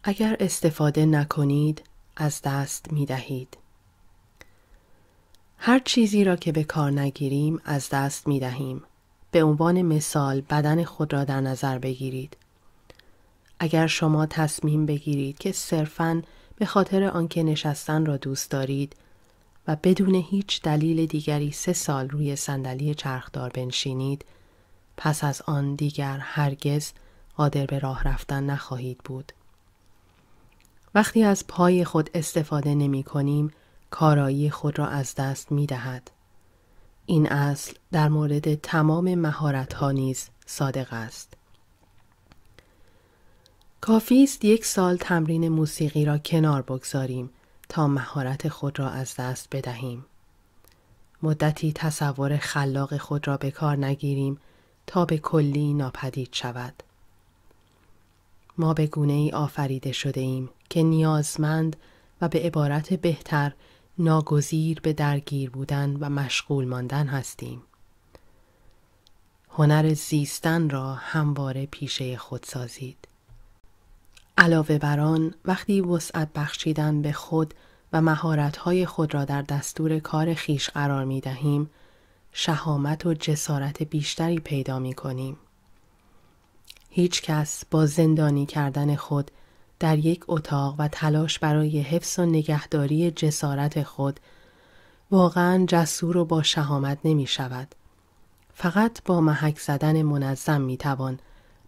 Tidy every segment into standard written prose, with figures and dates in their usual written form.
اگر استفاده نکنید از دست می دهید. هر چیزی را که به کار نگیریم از دست می دهیم. به عنوان مثال بدن خود را در نظر بگیرید. اگر شما تصمیم بگیرید که صرفاً به خاطر آنکه نشستن را دوست دارید و بدون هیچ دلیل دیگری 3 سال روی صندلی چرخدار بنشینید، پس از آن دیگر هرگز قادر به راه رفتن نخواهید بود. وقتی از پای خود استفاده نمی کنیم، کارایی خود را از دست می دهد. این اصل در مورد تمام مهارت‌ها نیز صادق است. کافی است 1 سال تمرین موسیقی را کنار بگذاریم تا مهارت خود را از دست بدهیم. مدتی تصور خلاق خود را به کار نگیریم تا به کلی ناپدید شود. ما به گونه‌ای آفریده شده ایم که نیازمند و به عبارت بهتر ناگزیر به درگیر بودن و مشغول ماندن هستیم. هنر زیستن را همواره پیشه خود سازید. علاوه بر آن، وقتی وسعت بخشیدن به خود و مهارت‌های خود را در دستور کار خویش قرار می‌دهیم، شهامت و جسارت بیشتری پیدا می‌کنیم. هیچ کس با زندانی کردن خود در یک اتاق و تلاش برای حفظ و نگهداری جسارت خود واقعاً جسور و با شهامت نمی شود. فقط با محک زدن منظم می توان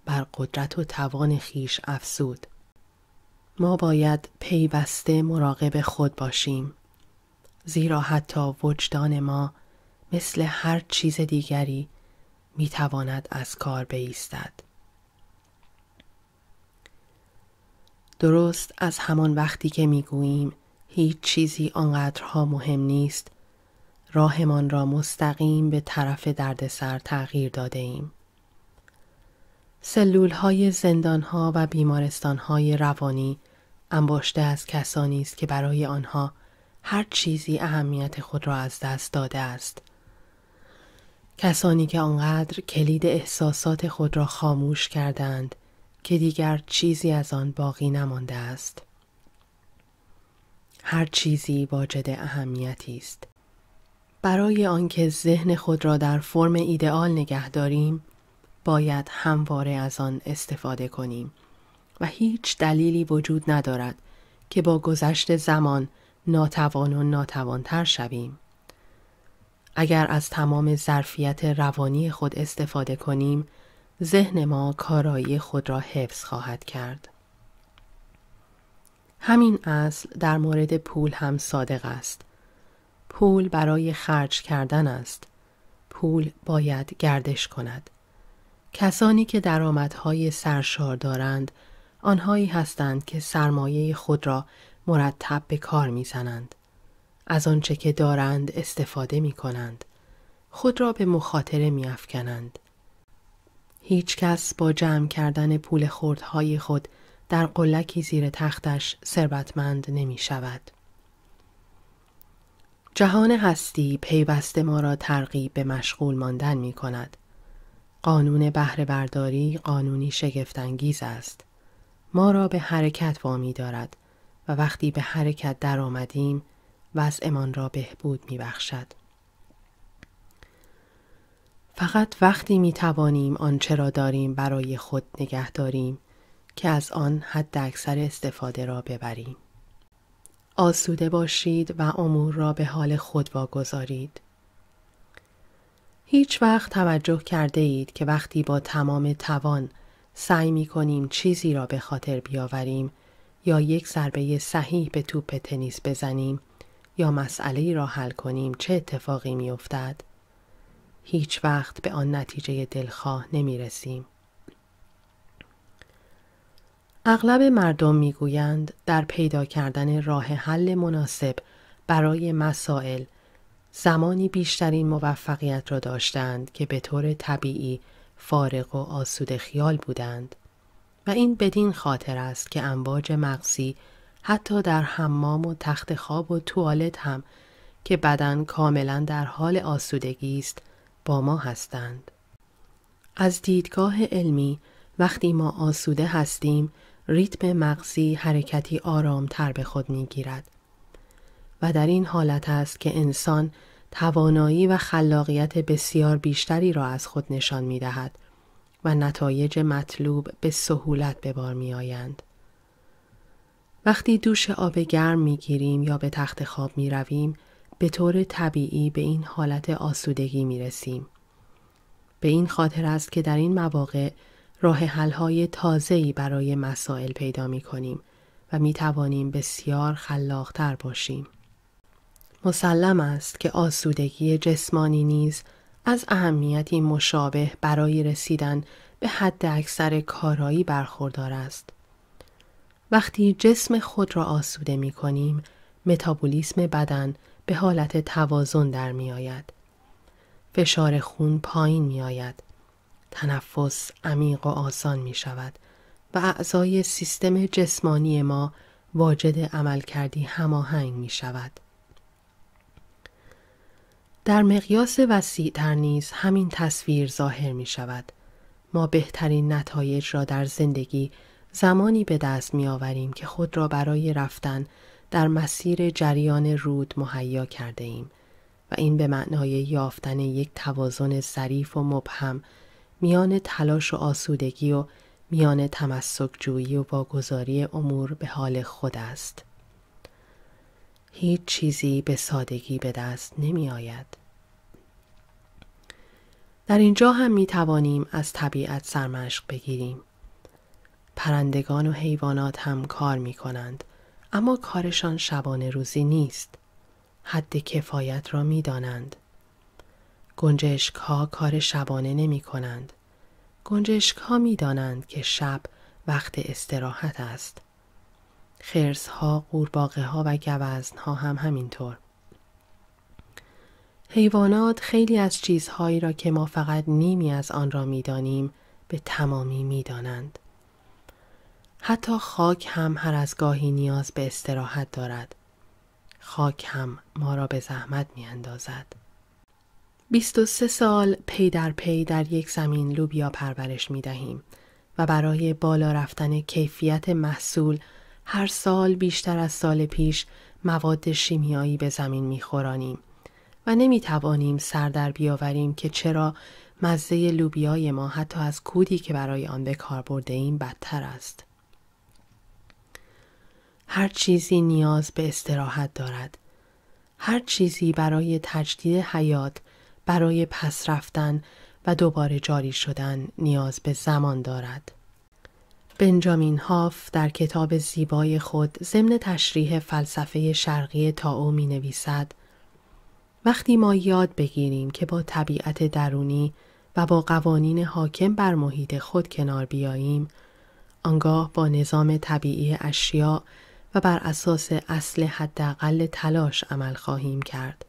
بر قدرت و توان خویش افزود. ما باید پیوسته مراقب خود باشیم، زیرا حتی وجدان ما مثل هر چیز دیگری می تواند از کار بایستد. درست از همان وقتی که می گوییم هیچ چیزی آنقدرها مهم نیست، راهمان را مستقیم به طرف دردسر تغییر داده ایم. سلول‌های زندان‌ها و بیمارستان‌های روانی انباشته از کسانی است که برای آنها هر چیزی اهمیت خود را از دست داده است. کسانی که آنقدر کلید احساسات خود را خاموش کردند که دیگر چیزی از آن باقی نمانده است. هر چیزی واجد اهمیتی است. برای آنکه ذهن خود را در فرم ایدئال نگه داریم، باید همواره از آن استفاده کنیم و هیچ دلیلی وجود ندارد که با گذشت زمان ناتوان و ناتوانتر شویم. اگر از تمام ظرفیت روانی خود استفاده کنیم، ذهن ما کارایی خود را حفظ خواهد کرد. همین اصل در مورد پول هم صادق است. پول برای خرج کردن است. پول باید گردش کند. کسانی که درآمدهای سرشار دارند، آنهایی هستند که سرمایه خود را مرتب به کار می‌زنند. از آنچه که دارند استفاده می‌کنند. خود را به مخاطره می‌افکنند. هیچ کس با جمع کردن پول خردهای خود در قلکی زیر تختش ثروتمند نمی شود. جهان هستی پیوسته ما را ترغیب به مشغول ماندن می کند. قانون بهره برداری قانونی شگفت‌انگیز است. ما را به حرکت وامی دارد و وقتی به حرکت در آمدیم وضعمان را بهبود می بخشد. فقط وقتی می توانیم آنچه را داریم برای خود نگه داریم که از آن حد اکثر استفاده را ببریم. آسوده باشید و امور را به حال خود واگذارید. هیچ وقت توجه کرده اید که وقتی با تمام توان سعی می کنیم چیزی را به خاطر بیاوریم یا یک ضربه صحیح به توپ تنیس بزنیم یا مسئله‌ای را حل کنیم چه اتفاقی می افتد؟ هیچ وقت به آن نتیجه دلخواه نمی رسیم. اغلب مردم می گویند در پیدا کردن راه حل مناسب برای مسائل زمانی بیشترین موفقیت را داشتند که به طور طبیعی فارغ و آسوده خیال بودند و این بدین خاطر است که امواج مغزی حتی در حمام و تخت خواب و توالت هم که بدن کاملا در حال آسودگی است با ما هستند. از دیدگاه علمی وقتی ما آسوده هستیم ریتم مغزی حرکتی آرامتر به خود می‌گیرد و در این حالت است که انسان توانایی و خلاقیت بسیار بیشتری را از خود نشان می‌دهد و نتایج مطلوب به سهولت به بار می‌آیند. وقتی دوش آب گرم می‌گیریم یا به تخت خواب می‌رویم، به طور طبیعی به این حالت آسودگی می‌رسیم. به این خاطر است که در این مواقع راه حل‌های تازه‌ای برای مسائل پیدا می‌کنیم و می‌توانیم بسیار خلاق‌تر باشیم. مسلم است که آسودگی جسمانی نیز از اهمیتی مشابه برای رسیدن به حد اکثر کارایی برخوردار است. وقتی جسم خود را آسوده می کنیم، متابولیسم بدن به حالت توازن در می آید. فشار خون پایین می آید. تنفس عمیق و آسان می شود و اعضای سیستم جسمانی ما واجد عملکردی هماهنگ می شود. در مقیاس وسیع‌تر نیز همین تصویر ظاهر می شود. ما بهترین نتایج را در زندگی زمانی به دست می آوریم که خود را برای رفتن در مسیر جریان رود مهیا کرده ایم و این به معنای یافتن یک توازن ظریف و مبهم میان تلاش و آسودگی و میان تمسک جویی و واگذاری امور به حال خود است. هیچ چیزی به سادگی به دست نمی آید. در اینجا هم می توانیم از طبیعت سرمشق بگیریم. پرندگان و حیوانات هم کار می کنند، اما کارشان شبانه روزی نیست. حد کفایت را می دانند. گنجشک ها کار شبانه نمی کنند. گنجشک ها می دانند که شب وقت استراحت است. خرس ها، قورباغه ها و گوزن ها هم همینطور. حیوانات خیلی از چیزهایی را که ما فقط نیمی از آن را می دانیم به تمامی می دانند. حتی خاک هم هر از گاهی نیاز به استراحت دارد. خاک هم ما را به زحمت می اندازد. 23 سال پی در یک زمین لوبیا پرورش می دهیم و برای بالا رفتن کیفیت محصول هر سال بیشتر از سال پیش مواد شیمیایی به زمین می خورانیم و نمی توانیم سر در بیاوریم که چرا مزه لوبیای ما حتی از کودی که برای آن به کار برده ایم بدتر است. هر چیزی نیاز به استراحت دارد. هر چیزی برای تجدید حیات، برای پس رفتن و دوباره جاری شدن نیاز به زمان دارد. بنجامین هاف در کتاب زیبای خود ضمن تشریح فلسفه شرقی تائو می نویسد: وقتی ما یاد بگیریم که با طبیعت درونی و با قوانین حاکم بر محیط خود کنار بیاییم، آنگاه با نظام طبیعی اشیا و بر اساس اصل حداقل تلاش عمل خواهیم کرد.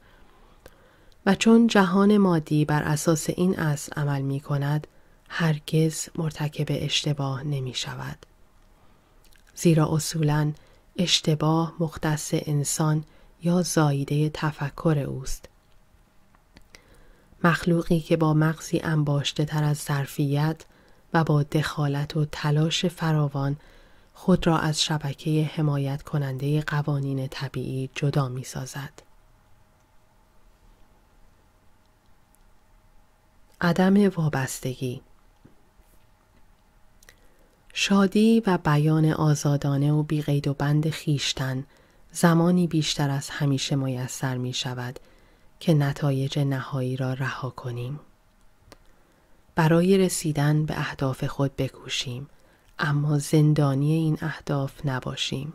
و چون جهان مادی بر اساس این اصل عمل می کند، هرگز مرتکب اشتباه نمی شود. زیرا اصولاً اشتباه مختص انسان یا زاییده تفکر اوست. مخلوقی که با مغزی انباشته تر از ظرفیت و با دخالت و تلاش فراوان خود را از شبکه حمایت کننده قوانین طبیعی جدا می سازد. عدم وابستگی. شادی و بیان آزادانه و بی قید و بند خویشتن زمانی بیشتر از همیشه میسر می شود که نتایج نهایی را رها کنیم. برای رسیدن به اهداف خود بکوشیم، اما زندانی این اهداف نباشیم.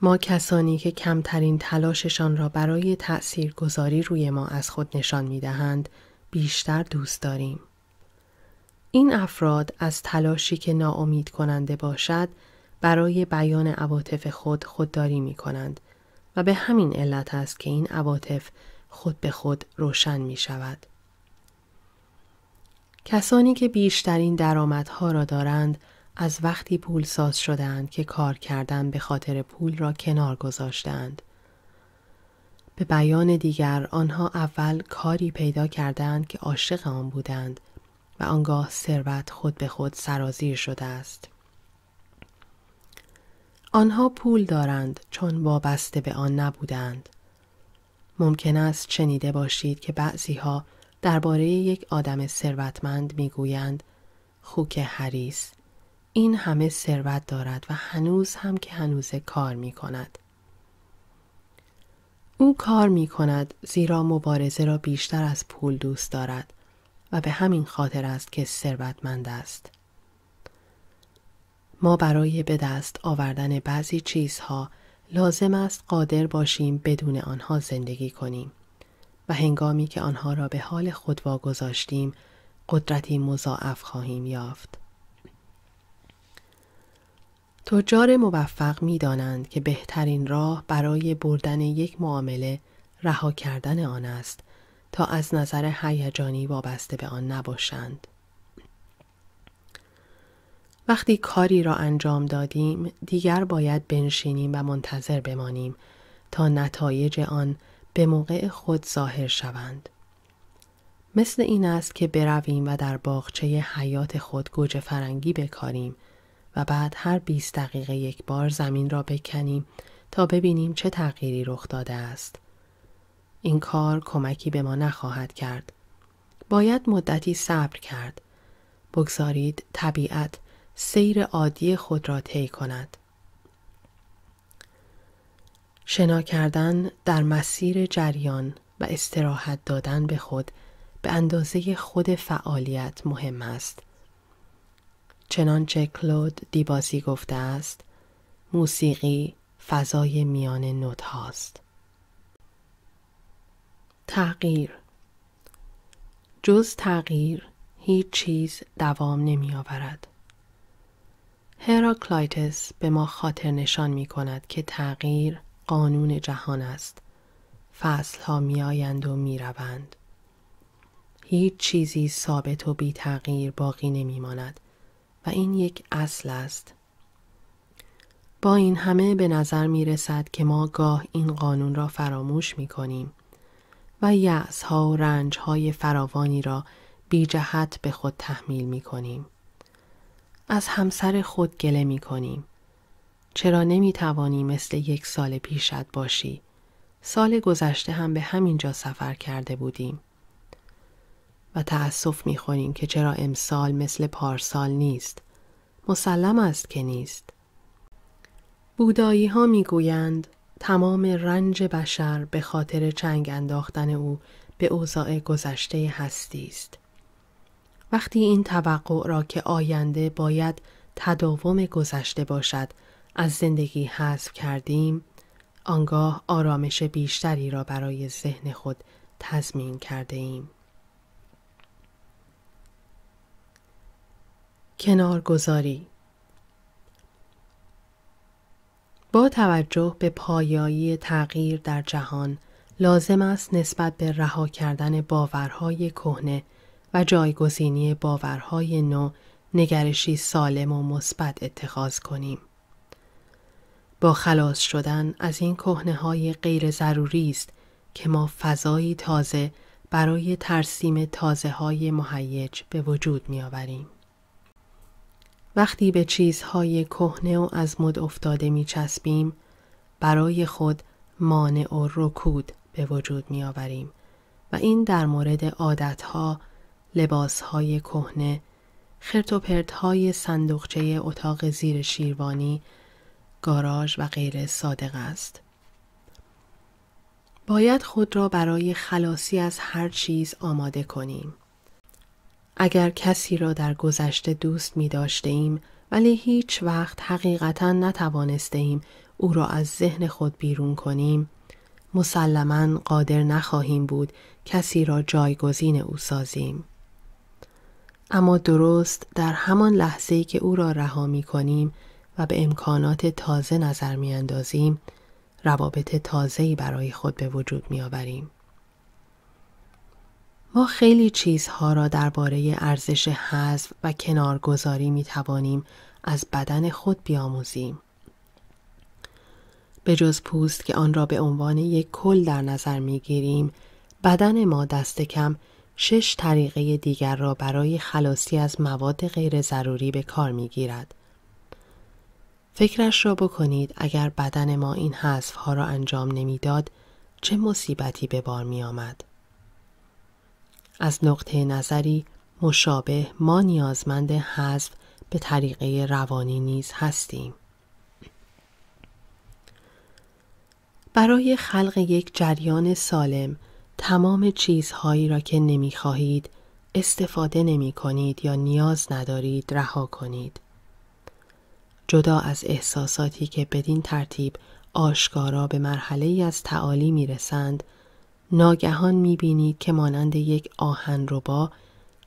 ما کسانی که کمترین تلاششان را برای تأثیرگذاری روی ما از خود نشان می دهند، بیشتر دوست داریم. این افراد از تلاشی که ناامید کننده باشد برای بیان عواطف خودداری می کنند و به همین علت است که این عواطف خود به خود روشن می شود. کسانی که بیشترین درآمدها را دارند از وقتی پولساز شدند که کار کردن به خاطر پول را کنار گذاشتند. به بیان دیگر آنها اول کاری پیدا کردند که عاشق آن بودند و آنگاه ثروت خود به خود سرازیر شده است. آنها پول دارند چون وابسته به آن نبودند. ممکن است شنیده باشید که بعضی‌ها درباره یک آدم ثروتمند میگویند خوک حریص، این همه ثروت دارد و هنوز هم که هنوز کار می کند. او کار می کند زیرا مبارزه را بیشتر از پول دوست دارد و به همین خاطر است که ثروتمند است. ما برای به دست آوردن بعضی چیزها لازم است قادر باشیم بدون آنها زندگی کنیم و هنگامی که آنها را به حال خود واگذاشتیم قدرتی مضاعف خواهیم یافت. تجار موفق می دانند که بهترین راه برای بردن یک معامله رها کردن آن است تا از نظر هیجانی وابسته به آن نباشند. وقتی کاری را انجام دادیم دیگر باید بنشینیم و منتظر بمانیم تا نتایج آن به موقع خود ظاهر شوند. مثل این است که برویم و در باغچه حیات خود گوجه فرنگی بکاریم و بعد هر 20 دقیقه یک بار زمین را بکنیم تا ببینیم چه تغییری رخ داده است. این کار کمکی به ما نخواهد کرد. باید مدتی صبر کرد. بگذارید طبیعت سیر عادی خود را طی کند. شنا کردن در مسیر جریان و استراحت دادن به خود به اندازه خود فعالیت مهم است. چنانچه کلود دیباسی گفته است، موسیقی فضای میان نوت هاست. تغییر. جز تغییر هیچ چیز دوام نمی آورد. هراکلیتس به ما خاطر نشان می کند که تغییر قانون جهان است. فصل ها می آیند و می روند. هیچ چیزی ثابت و بی تغییر باقی نمی ماند و این یک اصل است. با این همه به نظر می رسد که ما گاه این قانون را فراموش می کنیم و یأس ها و رنج های فراوانی را بی جهت به خود تحمیل می کنیم. از همسر خود گله می کنیم. چرا نمی توانی مثل 1 سال پیشت باشی؟ سال گذشته هم به همین جا سفر کرده بودیم. و تأسف می خوریم که چرا امسال مثل پارسال نیست. مسلم است که نیست. بودایی ها می گویند تمام رنج بشر به خاطر چنگ انداختن او به اوضاع گذشته هستی است. وقتی این توقع را که آینده باید تداوم گذشته باشد از زندگی حذف کردیم، آنگاه آرامش بیشتری را برای ذهن خود تضمین کرده ایم. کنارگذاری. با توجه به پایایی تغییر در جهان، لازم است نسبت به رها کردن باورهای کهنه و جایگزینی باورهای نو نگرشی سالم و مثبت اتخاذ کنیم. با خلاص شدن از این کهنه‌های غیر ضروری است که ما فضایی تازه برای ترسیم تازه‌های مهیج به وجود می‌آوریم. وقتی به چیزهای کهنه و از مد افتاده می‌چسبیم، برای خود مانع و رکود به وجود می‌آوریم و این در مورد عادت‌ها، لباس‌های کهنه، خرت و پرت‌های صندوقچه اتاق زیر شیروانی، گاراژ و غیره صادق است. باید خود را برای خلاصی از هر چیز آماده کنیم. اگر کسی را در گذشته دوست می داشته ایم ولی هیچ وقت حقیقتاً نتوانسته ایم او را از ذهن خود بیرون کنیم، مسلماً قادر نخواهیم بود کسی را جایگزین او سازیم. اما درست در همان لحظه‌ای که او را رها می کنیم و به امکانات تازه نظر می اندازیم، روابط تازه‌ای برای خود به وجود می آوریم. ما خیلی چیزها را درباره ارزش حذف و کنارگذاری می توانیم از بدن خود بیاموزیم. به جز پوست که آن را به عنوان یک کل در نظر می گیریم، بدن ما دست کم 6 طریقه دیگر را برای خلاصی از مواد غیر ضروری به کار می گیرد. فکرش را بکنید اگر بدن ما این حذف‌ها را انجام نمیداد چه مصیبتی به بار می آمد. از نقطه نظری مشابه ما نیازمند حذف به طریقه روانی نیز هستیم. برای خلق یک جریان سالم تمام چیزهایی را که نمی‌خواهید استفاده نمی‌کنید یا نیاز ندارید رها کنید. جدا از احساساتی که بدین ترتیب آشکارا به مرحله‌ای از تعالی می‌رسند، ناگهان می‌بینید که مانند یک آهنربا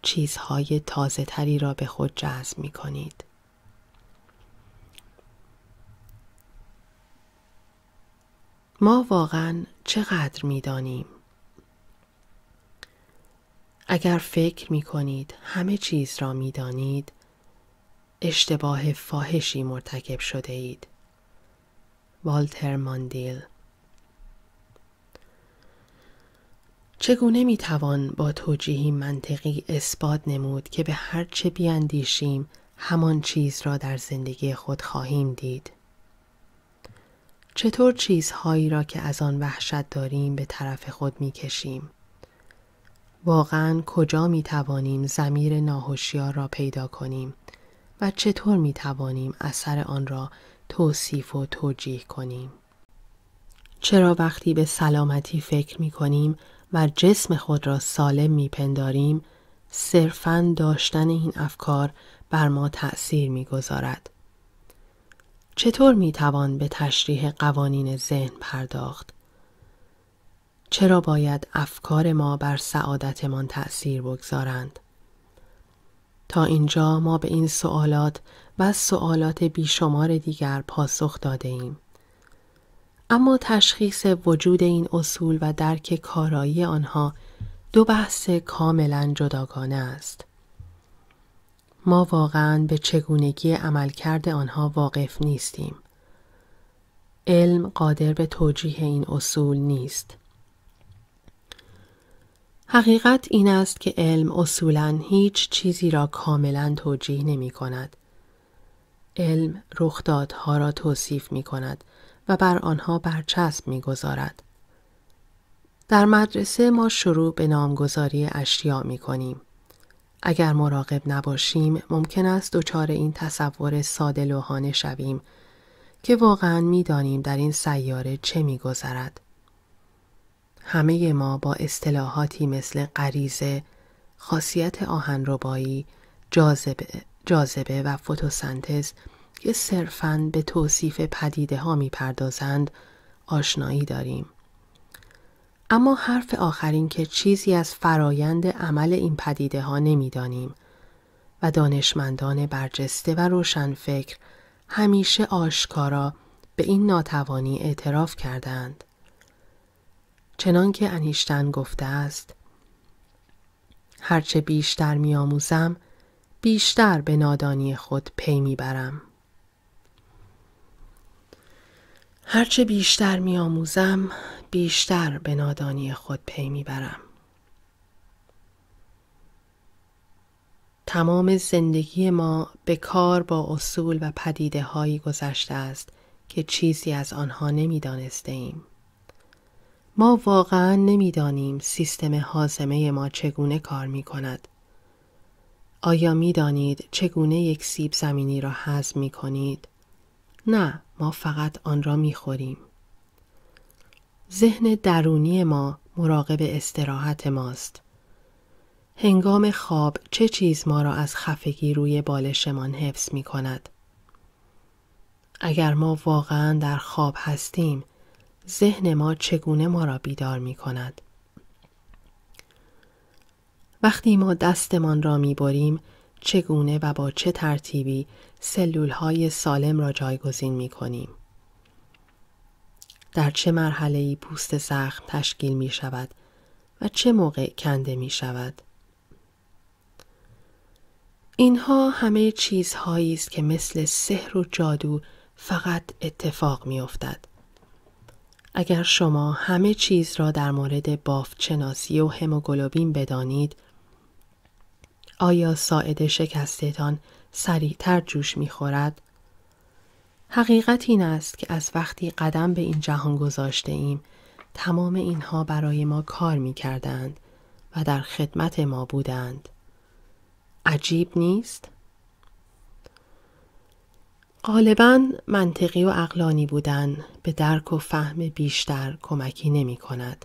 چیزهای تازه‌تری را به خود جذب می‌کنید. ما واقعاً چقدر می‌دانیم؟ اگر فکر می‌کنید همه چیز را می‌دانید، اشتباه فاحشی مرتکب شده اید. والتر ماندیل. چگونه می‌توان با توجیهی منطقی اثبات نمود که به هر چه بیندیشیم همان چیز را در زندگی خود خواهیم دید؟ چطور چیزهایی را که از آن وحشت داریم به طرف خود می‌کشیم؟ واقعاً کجا می‌توانیم ضمیر ناهوشیار را پیدا کنیم و چطور می‌توانیم اثر آن را توصیف و توجیه کنیم؟ چرا وقتی به سلامتی فکر می‌کنیم و جسم خود را سالم می‌پنداریم، صرفاً داشتن این افکار بر ما تأثیر می‌گذارد؟ چطور می‌توان به تشریح قوانین ذهن پرداخت؟ چرا باید افکار ما بر سعادتمان تأثیر بگذارند؟ تا اینجا ما به این سوالات و سوالات بیشمار دیگر پاسخ داده ایم. اما تشخیص وجود این اصول و درک کارایی آنها دو بحث کاملا جداگانه است. ما واقعاً به چگونگی عملکرد آنها واقف نیستیم. علم قادر به توجیه این اصول نیست. حقیقت این است که علم اصولاً هیچ چیزی را کاملاً توجیه نمی کند. علم رخدادها را توصیف می کند و بر آنها برچسب می گذارد. در مدرسه ما شروع به نامگذاری اشیاء می کنیم. اگر مراقب نباشیم ممکن است دچار این تصور ساده لوحانه شویم که واقعاً می دانیم در این سیاره چه می گذرد. همه ما با اصطلاحاتی مثل غریزه، خاصیت آهنربایی، جاذبه و فتوسنتز که صرفاً به توصیف پدیده ها می پردازند آشنایی داریم. اما حرف آخرین که چیزی از فرایند عمل این پدیده ها نمی دانیم و دانشمندان برجسته و روشنفکر همیشه آشکارا به این ناتوانی اعتراف کردند. چنان که انیشتن گفته است، هرچه بیشتر می آموزم، بیشتر به نادانی خود پی می برم. هرچه بیشتر می آموزم، بیشتر به نادانی خود پی می برم. تمام زندگی ما به کار با اصول و پدیده هایی گذشته است که چیزی از آنها نمی دانسته ایم. ما واقعاً نمی دانیم سیستم هاضمه ما چگونه کار می کند. آیا می دانید چگونه یک سیب زمینی را هضم می کنید؟ نه، ما فقط آن را می خوریم. ذهن درونی ما مراقب استراحت ماست. هنگام خواب چه چیز ما را از خفگی روی بالشمان حفظ می کند؟ اگر ما واقعاً در خواب هستیم، ذهن ما چگونه ما را بیدار می کند؟ وقتی ما دستمان را می بریم، چگونه و با چه ترتیبی سلولهای سالم را جایگزین می کنیم؟ در چه مرحله‌ای پوست زخم تشکیل می شود و چه موقع کنده می شود؟ اینها همه چیزهایی است که مثل سحر و جادو فقط اتفاق می افتد. اگر شما همه چیز را در مورد بافت‌شناسی و هموگلوبین بدانید، آیا ساعد شکستتان سریعتر جوش می خورد؟ حقیقت این است که از وقتی قدم به این جهان گذاشته ایم، تمام اینها برای ما کار می کردند و در خدمت ما بودند. عجیب نیست؟ غالباً منطقی و عقلانی بودن به درک و فهم بیشتر کمکی نمی کند.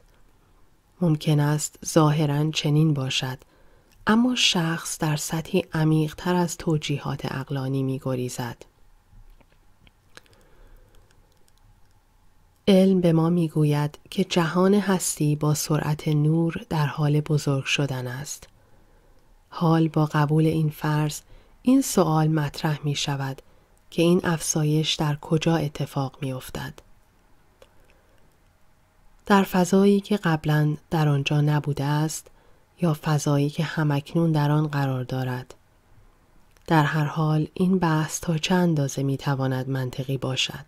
ممکن است ظاهراً چنین باشد، اما شخص در سطحی عمیق‌تر از توجیهات عقلانی می گریزد. علم به ما می گوید که جهان هستی با سرعت نور در حال بزرگ شدن است. حال با قبول این فرض، این سوال مطرح می شود که این افزایش در کجا اتفاق می افتد؟ در فضایی که قبلاً در آنجا نبوده است یا فضایی که همکنون در آن قرار دارد؟ در هر حال این بحث تا چه اندازه می تواند منطقی باشد؟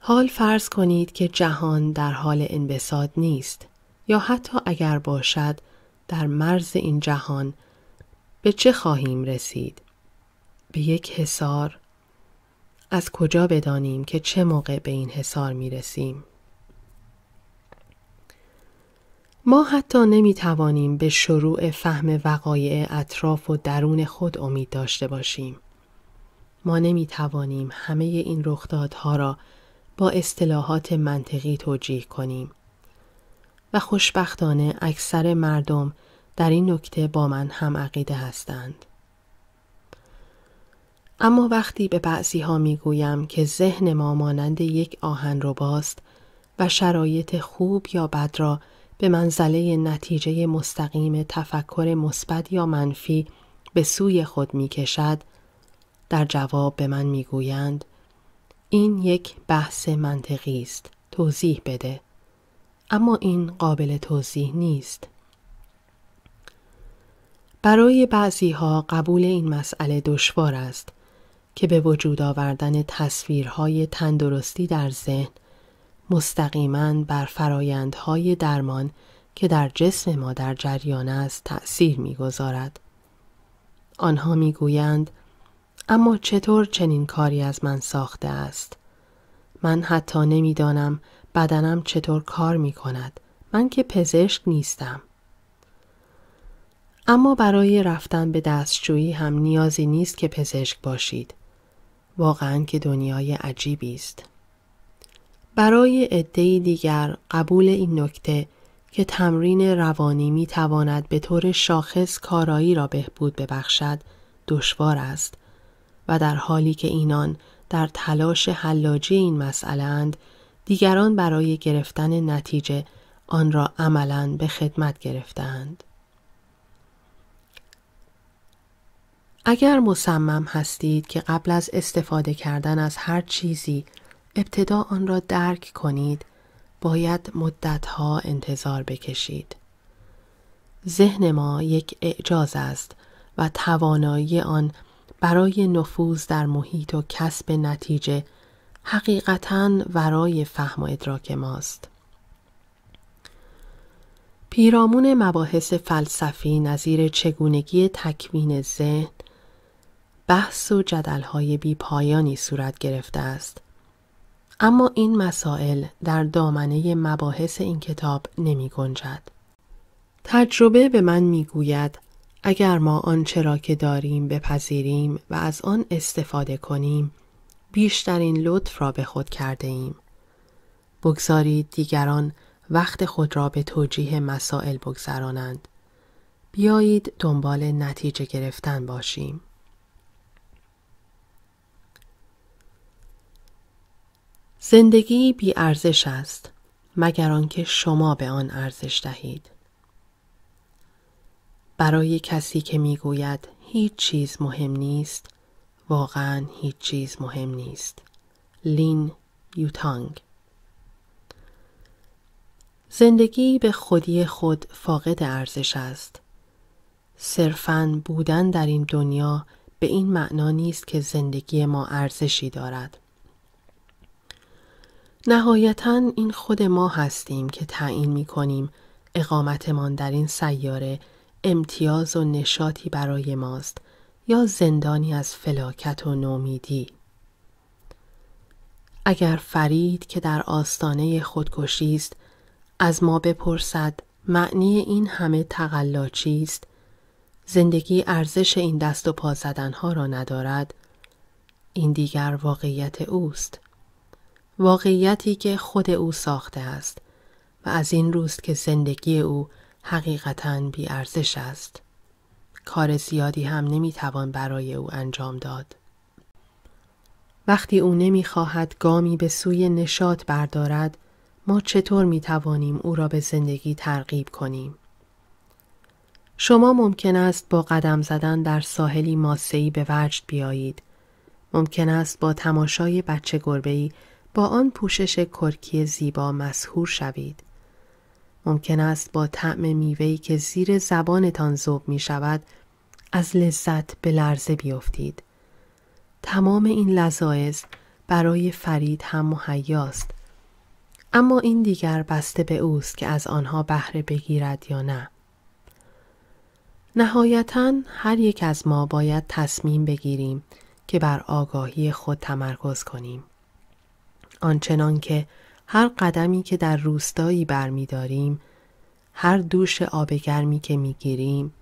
حال فرض کنید که جهان در حال انبساط نیست یا حتی اگر باشد در مرز این جهان به چه خواهیم رسید؟ به یک حصار؟ از کجا بدانیم که چه موقع به این حصار می رسیم؟ ما حتی نمی توانیم به شروع فهم وقایع اطراف و درون خود امید داشته باشیم. ما نمی توانیم همه این رخدادها را با اصطلاحات منطقی توجیه کنیم و خوشبختانه اکثر مردم در این نکته با من هم عقیده هستند. اما وقتی به بعضی‌ها میگویم که ذهن ما مانند یک آهنرباست و شرایط خوب یا بد را به منزله نتیجه مستقیم تفکر مثبت یا منفی به سوی خود میکشد، در جواب به من میگویند این یک بحث منطقی است، توضیح بده. اما این قابل توضیح نیست. برای بعضی‌ها قبول این مسئله دشوار است که به وجود آوردن تصویرهای تندرستی در ذهن مستقیماً بر فرایندهای درمان که در جسم ما در جریان است تأثیر می‌گذارد. آنها می‌گویند اما چطور چنین کاری از من ساخته است؟ من حتی نمی‌دانم بدنم چطور کار می‌کند. من که پزشک نیستم. اما برای رفتن به دستشویی هم نیازی نیست که پزشک باشید. واقعاً که دنیای عجیبی است. برای عده‌ای دیگر قبول این نکته که تمرین روانی می‌تواند به طور شاخص کارایی را بهبود ببخشد دشوار است و در حالی که اینان در تلاش حلاجی این مسئله اند، دیگران برای گرفتن نتیجه آن را عملاً به خدمت گرفتند. اگر مصمم هستید که قبل از استفاده کردن از هر چیزی ابتدا آن را درک کنید، باید مدتها انتظار بکشید. ذهن ما یک اعجاز است و توانایی آن برای نفوذ در محیط و کسب نتیجه حقیقتاً ورای فهم و ادراک ماست. پیرامون مباحث فلسفی نظیر چگونگی تکوین ذهن، بحث و جدل‌های بی پایانی صورت گرفته است. اما این مسائل در دامنه مباحث این کتاب نمی گنجد. تجربه به من می گوید اگر ما آنچه را که داریم بپذیریم و از آن استفاده کنیم، بیشترین لطف را به خود کرده ایم. بگذارید دیگران وقت خود را به توجیه مسائل بگذرانند. بیایید دنبال نتیجه گرفتن باشیم. زندگی بی ارزش است مگر آنکه شما به آن ارزش دهید. برای کسی که میگوید هیچ چیز مهم نیست، واقعاً هیچ چیز مهم نیست. لین یوتانگ. زندگی به خودی خود فاقد ارزش است. صرفاً بودن در این دنیا به این معنا نیست که زندگی ما ارزشی دارد. نهایتاً این خود ما هستیم که تعیین می‌کنیم اقامتمان در این سیاره امتیاز و نشاطی برای ماست یا زندانی از فلاکت و نومیدی. اگر فرید که در آستانه خودکشی است از ما بپرسد معنی این همه تقلا چیست، زندگی ارزش این دست و پا زدنها را ندارد، این دیگر واقعیت اوست. واقعیتی که خود او ساخته است و از این روست که زندگی او حقیقتاً بی ارزش است. کار زیادی هم نمیتوان برای او انجام داد. وقتی او نمیخواهد گامی به سوی نشاط بردارد، ما چطور میتوانیم او را به زندگی ترغیب کنیم؟ شما ممکن است با قدم زدن در ساحلی ماسه‌ای به وجد بیایید. ممکن است با تماشای بچه گربه‌ای با آن پوشش کرکی زیبا مسحور شوید. ممکن است با طعم میوه‌ای که زیر زبانتان ذوب می شود از لذت به لرزه بیفتید. تمام این لذایذ برای فرید هم مهیاست. اما این دیگر بسته به اوست که از آنها بهره بگیرد یا نه. نهایتاً هر یک از ما باید تصمیم بگیریم که بر آگاهی خود تمرکز کنیم. آنچنان که هر قدمی که در روستایی برمی‌داریم، هر دوش آب گرمی که می‌گیریم،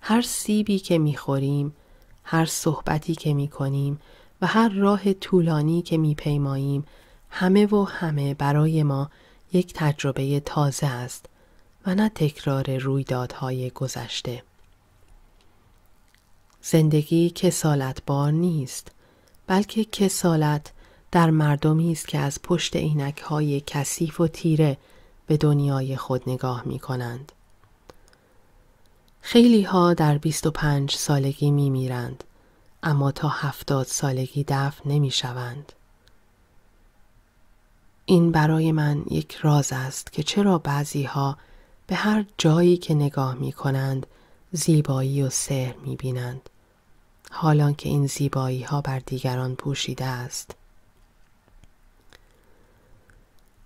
هر سیبی که می‌خوریم، هر صحبتی که می‌کنیم و هر راه طولانی که می‌پیماییم، همه برای ما یک تجربه تازه است و نه تکرار رویدادهای گذشته. زندگی کسالتبار نیست، بلکه کسالت در مردمی است که از پشت عینک‌های کثیف و تیره به دنیای خود نگاه می‌کنند. خیلی‌ها در 25 سالگی می‌میرند، اما تا 70 سالگی دفن نمی‌شوند. این برای من یک راز است که چرا بعضی‌ها به هر جایی که نگاه می‌کنند زیبایی و سحر می‌بینند، حالان که این زیبایی‌ها بر دیگران پوشیده است.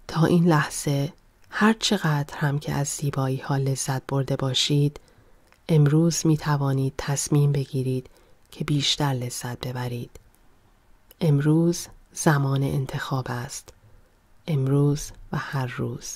تا این لحظه هر چقدر هم که از زیبایی‌ها لذت برده باشید، امروز می‌توانید تصمیم بگیرید که بیشتر لذت ببرید. امروز زمان انتخاب است. امروز و هر روز.